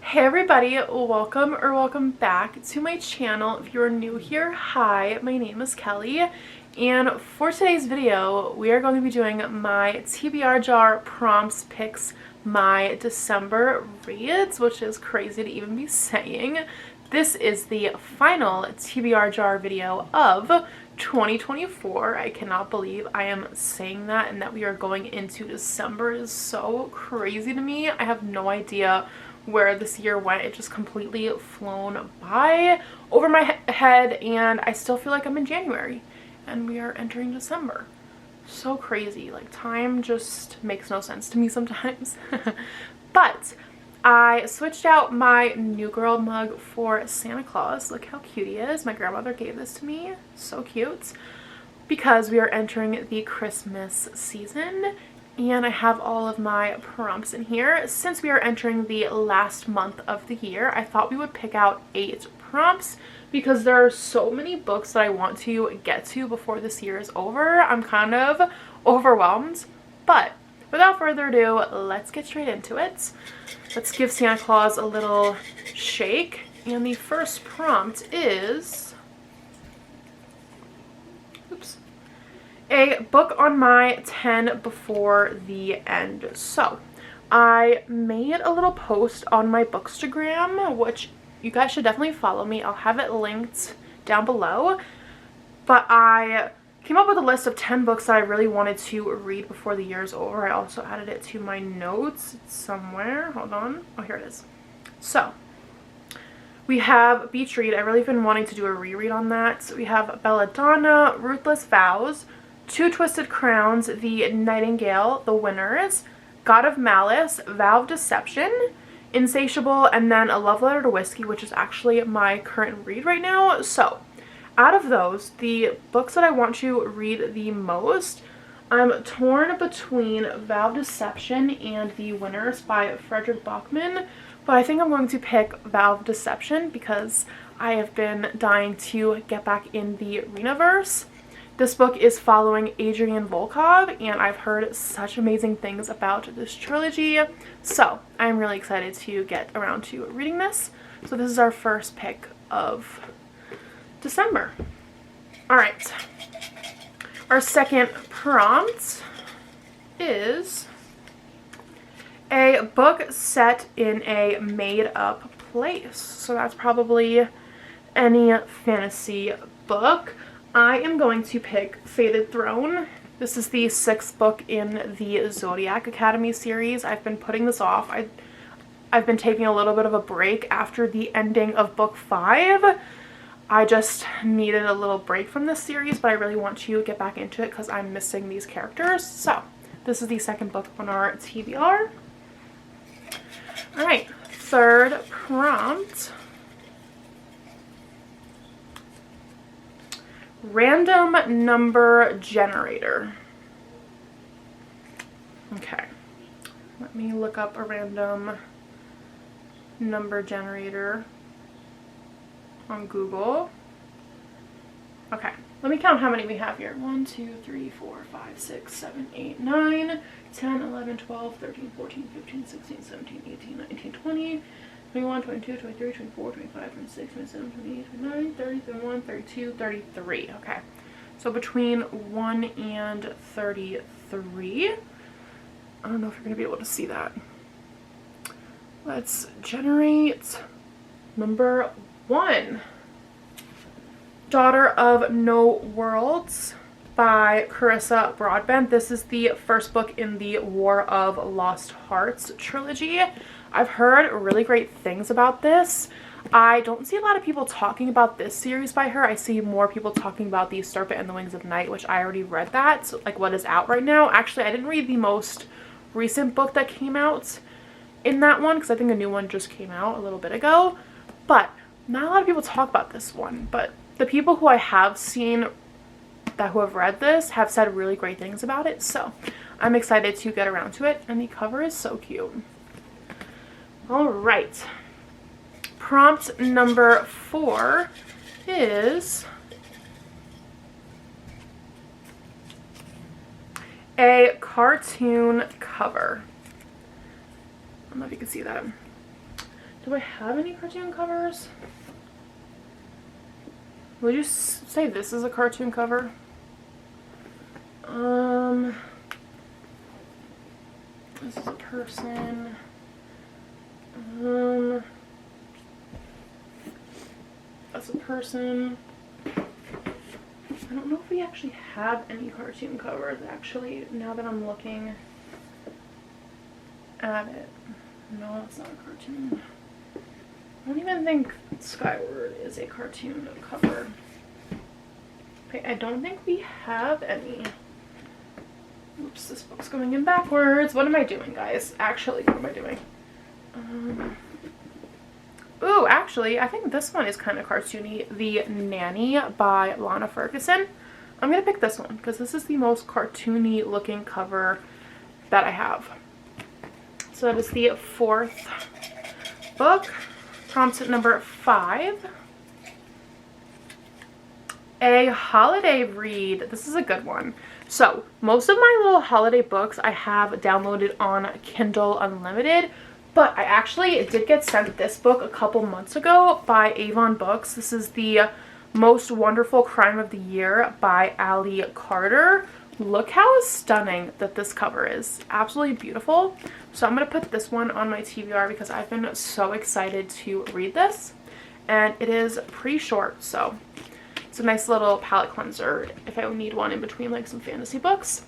Hey everybody, welcome back to my channel. If you're new here, hi, my name is Kelly, and for today's video we are going to be doing my TBR jar prompts picks my December reads, which is crazy to even be saying. This is the final TBR jar video of 2024. I cannot believe I am saying that and that we are going into December. It is so crazy to me. I have no idea where this year went. It just completely flown by over my head, and I still feel like I'm in January and we are entering December. So crazy. Like, time just makes no sense to me sometimes. But I switched out my New Girl mug for Santa Claus. Look how cute he is. My grandmother gave this to me. So cute. Because we are entering the Christmas season, and I have all of my prompts in here. Since we are entering the last month of the year, I thought we would pick out 8 prompts because there are so many books that I want to get to before this year is over. I'm kind of overwhelmed, but without further ado, let's get straight into it. Let's give Santa Claus a little shake. And the first prompt is, a book on my 10 before the end. So I made a little post on my Bookstagram, which you guys should definitely follow me. I'll have it linked down below. But I came up with a list of 10 books that I really wanted to read before the year is over. I also added it to my notes. It's somewhere. Hold on. Oh, here it is. So we have Beach Read. I've really been wanting to do a reread on that. We have Belladonna, Ruthless Vows, Two Twisted Crowns, The Nightingale, The Winners, God of Malice, Vow of Deception, Insatiable, and then A Love Letter to Whiskey, which is actually my current read right now. So out of those, the books that I want to read the most, I'm torn between Vow of Deception and The Winners by Frederick Bachman, but I think I'm going to pick Vow of Deception because I have been dying to get back in the Renaverse. This book is following Adrian Volkov, and I've heard such amazing things about this trilogy, so I'm really excited to get around to reading this. So this is our first pick of December. Alright, our second prompt is a book set in a made-up place. So that's probably any fantasy book. I am going to pick Fated Throne. This is the 6th book in the Zodiac Academy series. I've been putting this off. I've been taking a little bit of a break after the ending of book 5. I just needed a little break from this series, but I really want to get back into it because I'm missing these characters. So this is the second book on our TBR. Alright, third prompt. Random number generator. Okay, let me look up a random number generator on Google. Okay, let me count how many we have here. 1, 2, 3, 4, 5, 6, 7, 8, 9, 10, 11, 12, 13, 14, 15, 16, 17, 18, 19, 20, 21, 22, 23, 24, 25, 26, 27, 28, 29, 30, 31, 32, 33. Okay, so between 1 and 33. I don't know if you're going to be able to see that. Let's generate number 1. Daughter of No Worlds by Carissa Broadbent. This is the first book in the War of Lost Hearts trilogy. I've heard really great things about this. I don't see a lot of people talking about this series by her. I see more people talking about The Serpent and the Wings of Night, which I already read that, so like what is out right now. Actually, I didn't read the most recent book that came out in that one because I think a new one just came out a little bit ago. But not a lot of people talk about this one, but the people who I have seen who have read this have said really great things about it, so I'm excited to get around to it, and the cover is so cute. All right, prompt number 4 is a cartoon cover. I don't know if you can see that. Do I have any cartoon covers? Would you say this is a cartoon cover? This is a person. That's a person. I don't know if we actually have any cartoon covers, actually, now that I'm looking at it. No, it's not a cartoon. I don't even think Skyward is a cartoon cover. Okay, I don't think we have any. Oops, this book's going in backwards. What am I doing, guys? Actually, what am I doing? Ooh, actually, I think this one is kind of cartoony. The Nanny by Lana Ferguson. I'm going to pick this one because this is the most cartoony looking cover that I have. So that is the 4th book. Prompt number 5. A holiday read. This is a good one. So most of my little holiday books I have downloaded on Kindle Unlimited, but I actually did get sent this book a couple months ago by Avon Books. This is The Most Wonderful Crime of the Year by Ali Carter. Look how stunning that this cover is. Absolutely beautiful. So I'm going to put this one on my TBR because I've been so excited to read this. And it is pretty short, so it's a nice little palette cleanser if I need one in between like some fantasy books.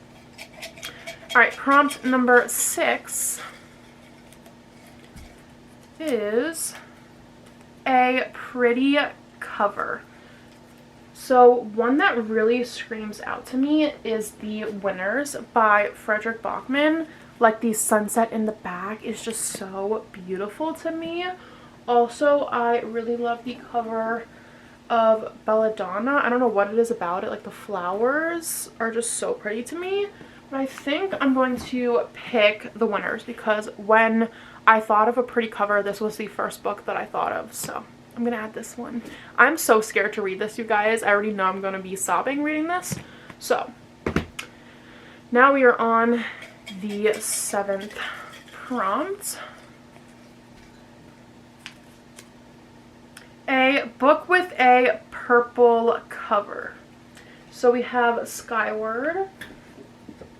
Alright, prompt number 6 is a pretty cover. So one that really screams out to me is The Winners by Frederick Bachman. Like the sunset in the back is just so beautiful to me. Also, I really love the cover of Belladonna. I don't know what it is about it. Like the flowers are just so pretty to me. But I think I'm going to pick The Winners because when I thought of a pretty cover, this was the first book that I thought of. So I'm going to add this one. I'm so scared to read this, you guys. I already know I'm going to be sobbing reading this. So now we are on the 7th prompt. A book with a purple cover. So we have Skyward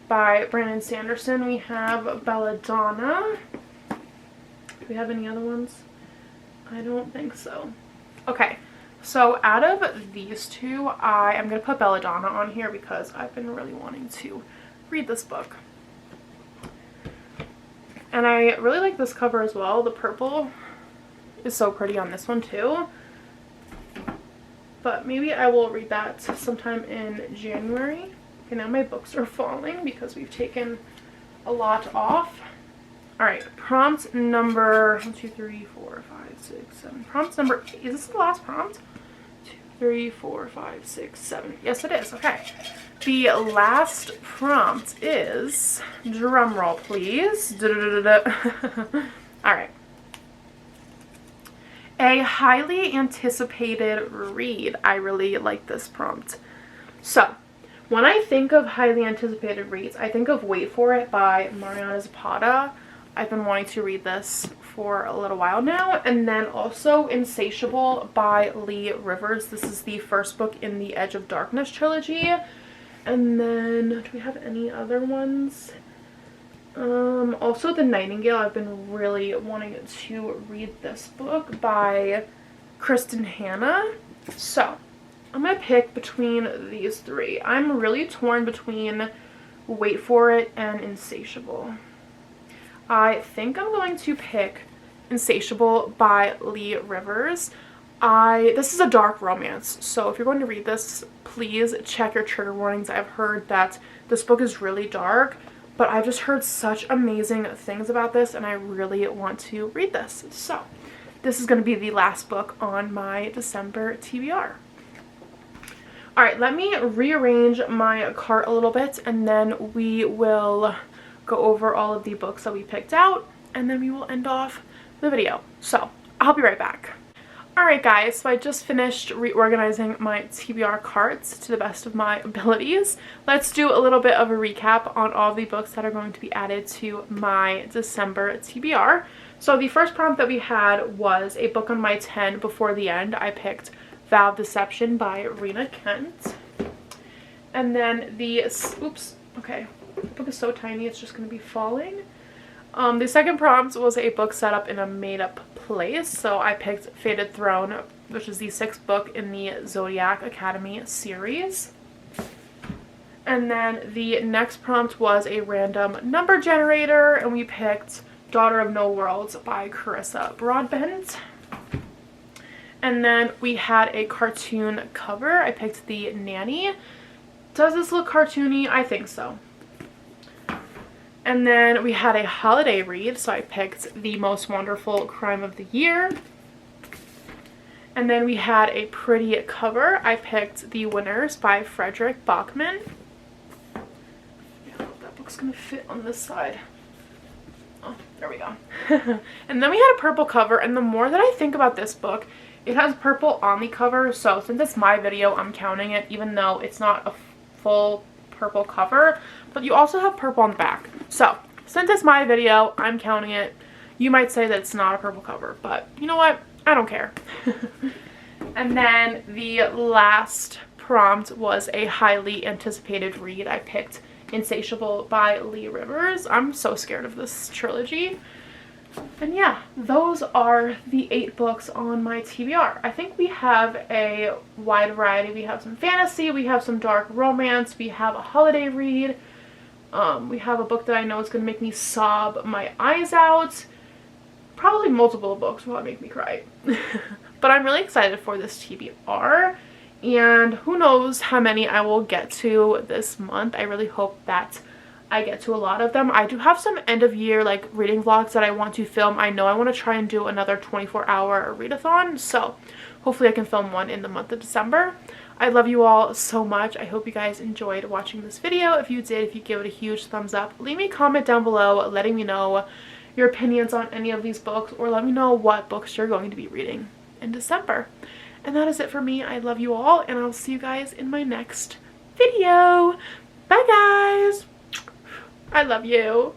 by Brandon Sanderson. We have Belladonna. Do we have any other ones? I don't think so. Okay, so out of these two, I am going to put Belladonna on here because I've been really wanting to read this book. And I really like this cover as well. The purple is so pretty on this one too. But maybe I will read that sometime in January. Okay, now my books are falling because we've taken a lot off. Alright, prompt number 1, 2, 3, 4, 5, 6, 7. Prompt number 8. Is this the last prompt? 2, 3, 4, 5, 6, 7. Yes, it is. Okay. The last prompt is, drum roll please. Alright. A highly anticipated read. I really like this prompt. So, when I think of highly anticipated reads, I think of Wait For It by Mariana Zapata. I've been wanting to read this for a little while now. And then also Insatiable by Lee Rivers. This is the first book in the Edge of Darkness trilogy. And then, do we have any other ones? Also The Nightingale. I've been really wanting to read this book by Kristen Hanna. So, I'm going to pick between these three. I'm really torn between Wait For It and Insatiable. I think I'm going to pick Insatiable by Lee Rivers. This is a dark romance, so if you're going to read this, please check your trigger warnings. I've heard that this book is really dark, but I've just heard such amazing things about this, and I really want to read this. So, this is going to be the last book on my December TBR. Alright, let me rearrange my cart a little bit, and then we will go over all of the books that we picked out, and then we will end off the video. So, I'll be right back. Alright guys, so I just finished reorganizing my TBR carts to the best of my abilities. Let's do a little bit of a recap on all the books that are going to be added to my December TBR. So the first prompt that we had was a book on my 10 before the end. I picked Vow of Deception by Rena Kent. And then the, oops, okay, the book is so tiny it's just going to be falling. The second prompt was a book set up in a made-up place. So I picked Fated Throne, which is the 6th book in the Zodiac Academy series. And then the next prompt was a random number generator, and we picked Daughter of No Worlds by Carissa Broadbent. And then we had a cartoon cover. I picked The Nanny. Does this look cartoony? I think so. And then we had a holiday read, so I picked The Most Wonderful Crime of the Year. And then we had a pretty cover. I picked The Winners by Frederick Bachman. It's gonna fit on this side. Oh, there we go. And then we had a purple cover, and the more that I think about this book, it has purple on the cover, so since it's my video, I'm counting it, even though it's not a full purple cover, but you also have purple on the back. So since it's my video, I'm counting it. You might say that it's not a purple cover, but you know what? I don't care. And then the last prompt was a highly anticipated read. I picked Insatiable by Lee Rivers. I'm so scared of this trilogy. And yeah, those are the 8 books on my TBR. I think we have a wide variety. We have some fantasy, we have some dark romance, we have a holiday read, we have a book that I know is going to make me sob my eyes out. Probably multiple books will make me cry. But I'm really excited for this TBR. And who knows how many I will get to this month. I really hope that I get to a lot of them. I do have some end of year like reading vlogs that I want to film. I know I want to try and do another 24-hour readathon, so hopefully I can film one in the month of December. I love you all so much. I hope you guys enjoyed watching this video. If you did, if you give it a huge thumbs up, leave me a comment down below letting me know your opinions on any of these books, or let me know what books you're going to be reading in December. And that is it for me. I love you all, and I'll see you guys in my next video. Bye, guys. I love you.